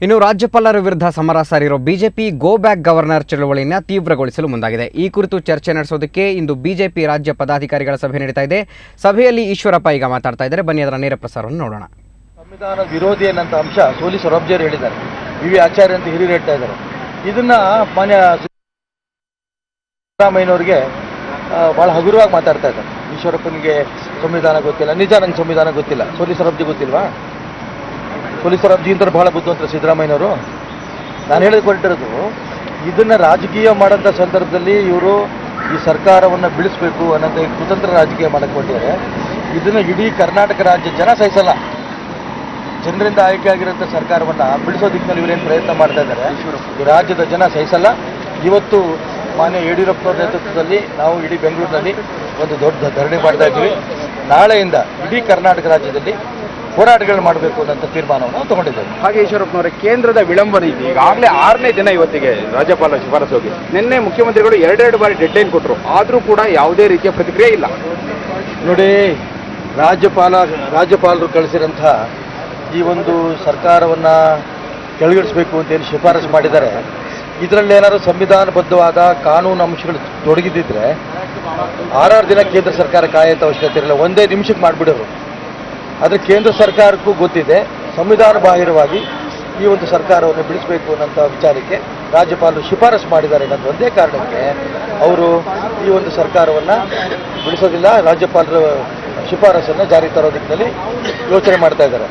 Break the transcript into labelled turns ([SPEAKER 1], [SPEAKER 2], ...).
[SPEAKER 1] ಇನ್ನು ರಾಜ್ಯಪಾಲರ ವಿರುದ್ಧ ಸಮರ ಸಾರಿರೋ ಬಿಜೆಪಿ ಗೋ ಬ್ಯಾಕ್ ಗವರ್ನರ್ ಚಳವಳಿಯನ್ನು ತೀವ್ರಗೊಳಿಸಲು ಮುಂದಾಗಿದೆ. ಈ ಕುರಿತು ಚರ್ಚೆ ನಡೆಸೋದಕ್ಕೆ ಇಂದು ಬಿಜೆಪಿ ರಾಜ್ಯ ಪದಾಧಿಕಾರಿಗಳ ಸಭೆ ನಡೀತಾ ಇದೆ. ಸಭೆಯಲ್ಲಿ ಈಶ್ವರಪ್ಪ ಈಗ ಮಾತಾಡ್ತಾ ಇದ್ದಾರೆ. ಬನ್ನಿ ಅದರ ನೇರ ಪ್ರಸಾರವನ್ನು ನೋಡೋಣ.
[SPEAKER 2] ಸಂವಿಧಾನ ವಿರೋಧಿ ಅನ್ನಂತ ಅಂಶ ಸೋಲಿ ಸೊರಬ್ಜಿಯವರು ಹೇಳಿದ್ದಾರೆ. ವಿ ಆಚಾರ್ಯ ಅಂತ ಹಿರಿಯರು ಹೇಳ್ತಾ ಇದ್ದಾರೆ. ಇದನ್ನ ಮಾನ್ಯ ಸಿದ್ದರಾಮಯ್ಯನವರಿಗೆ ಭಾಳ ಹಗುರವಾಗಿ ಮಾತಾಡ್ತಾ ಇದ್ದಾರೆ. ಈಶ್ವರಪ್ಪನಿಗೆ ಸಂವಿಧಾನ ಗೊತ್ತಿಲ್ಲ. ನಿಜ, ನಂಗೆ ಸಂವಿಧಾನ ಗೊತ್ತಿಲ್ಲ. ಸೋಲಿ ಸೊರಬ್ಜಿ ಗೊತ್ತಿಲ್ವಾ? ಸೋಲಿ ಸೊರಬ್ಜಿ ಅಂತ ಬಹಳ ಬುದ್ಧಿವಂತರು ಸಿದ್ದರಾಮಯ್ಯನವರು. ನಾನು ಹೇಳಿಕೊಟ್ಟಿರೋದು, ಇದನ್ನ ರಾಜಕೀಯ ಮಾಡೋಂಥ ಸಂದರ್ಭದಲ್ಲಿ ಇವರು ಈ ಸರ್ಕಾರವನ್ನು ಬೀಳಿಸಬೇಕು ಅನ್ನೋಂಥ ಕುತಂತ್ರ ರಾಜಕೀಯ ಮಾಡಕ್ಕೆ ಹೊರಟಿದ್ದಾರೆ. ಇದನ್ನು ಇಡೀ ಕರ್ನಾಟಕ ರಾಜ್ಯ ಜನ ಸಹಿಸಲ್ಲ. ಜನರಿಂದ ಆಯ್ಕೆ ಆಗಿರೋಂಥ ಸರ್ಕಾರವನ್ನು ಬಿಡಿಸೋ ದಿಕ್ಕಿನಲ್ಲಿ ಇವರೇನು ಪ್ರಯತ್ನ ಮಾಡ್ತಾ ಇದ್ದಾರೆ, ಈ ರಾಜ್ಯದ ಜನ ಸಹಿಸಲ್ಲ. ಇವತ್ತು ಮಾನ್ಯ ಯಡಿಯೂರಪ್ಪನವ್ರ ನೇತೃತ್ವದಲ್ಲಿ ನಾವು ಇಡೀ ಬೆಂಗಳೂರಿನಲ್ಲಿ ಒಂದು ದೊಡ್ಡ ಧರಣಿ ಮಾಡ್ತಾ ಇದ್ದೀವಿ. ನಾಳೆಯಿಂದ ಇಡೀ ಕರ್ನಾಟಕ ರಾಜ್ಯದಲ್ಲಿ ಹೋರಾಟಗಳು ಮಾಡಬೇಕು ಅನ್ನೋ ತೀರ್ಮಾನವನ್ನು ನಾವು ತಗೊಂಡಿದ್ದೇವೆ.
[SPEAKER 3] ಹಾಗೆ ಈಶ್ವರಪ್ಪನವರ ಕೇಂದ್ರದ ವಿಳಂಬನೆ ಇದೆ. ಈಗಾಗಲೇ 6ನೇ ದಿನ ಇವತ್ತಿಗೆ ರಾಜ್ಯಪಾಲ ಶಿಫಾರಸು ಹೋಗಿ ನಿನ್ನೆ ಮುಖ್ಯಮಂತ್ರಿಗಳು ಎರಡೆರಡು ಬಾರಿ ಡೆಡ್ಲೈನ್ ಕೊಟ್ಟರು. ಆದರೂ ಕೂಡ ಯಾವುದೇ ರೀತಿಯ ಪ್ರತಿಕ್ರಿಯೆ ಇಲ್ಲ.
[SPEAKER 2] ನೋಡಿ, ರಾಜ್ಯಪಾಲರು ಕಳಿಸಿರೋಂಥ ಈ ಒಂದು ಸರ್ಕಾರವನ್ನು ಕೆಳಗಿಳಿಸಬೇಕು ಅಂತೇನು ಶಿಫಾರಸು ಮಾಡಿದ್ದಾರೆ. ಇದರಲ್ಲಿ ಏನಾದರೂ ಸಂವಿಧಾನಬದ್ಧವಾದ ಕಾನೂನು ಅಂಶಗಳು ತೊಡಗಿದ್ದಿದ್ರೆ 6 ದಿನ ಕೇಂದ್ರ ಸರ್ಕಾರ ಕಾಯೋಂಥ ಅವಶ್ಯಕತೆ ಇರಲಿಲ್ಲ. ಒಂದೇ ನಿಮಿಷಕ್ಕೆ ಮಾಡಿಬಿಡೋರು. ಆದರೆ ಕೇಂದ್ರ ಸರ್ಕಾರಕ್ಕೂ ಗೊತ್ತಿದೆ, ಸಂವಿಧಾನ ಬಾಹಿರವಾಗಿ ಈ ಒಂದು ಸರ್ಕಾರವನ್ನು ಬಿಡಿಸಬೇಕು ಅನ್ನೋಂಥ ವಿಚಾರಕ್ಕೆ ರಾಜ್ಯಪಾಲರು ಶಿಫಾರಸು ಮಾಡಿದ್ದಾರೆ ಅನ್ನೋದು ಒಂದೇ ಕಾರಣಕ್ಕೆ ಅವರು ಈ ಒಂದು ಸರ್ಕಾರವನ್ನು ಬಿಡಿಸೋದಿಲ್ಲ. ರಾಜ್ಯಪಾಲರ ಶಿಫಾರಸನ್ನು ಜಾರಿ ತರೋ ದಿಕ್ಕಿನಲ್ಲಿ ಯೋಚನೆ ಮಾಡ್ತಾ ಇದ್ದಾರೆ.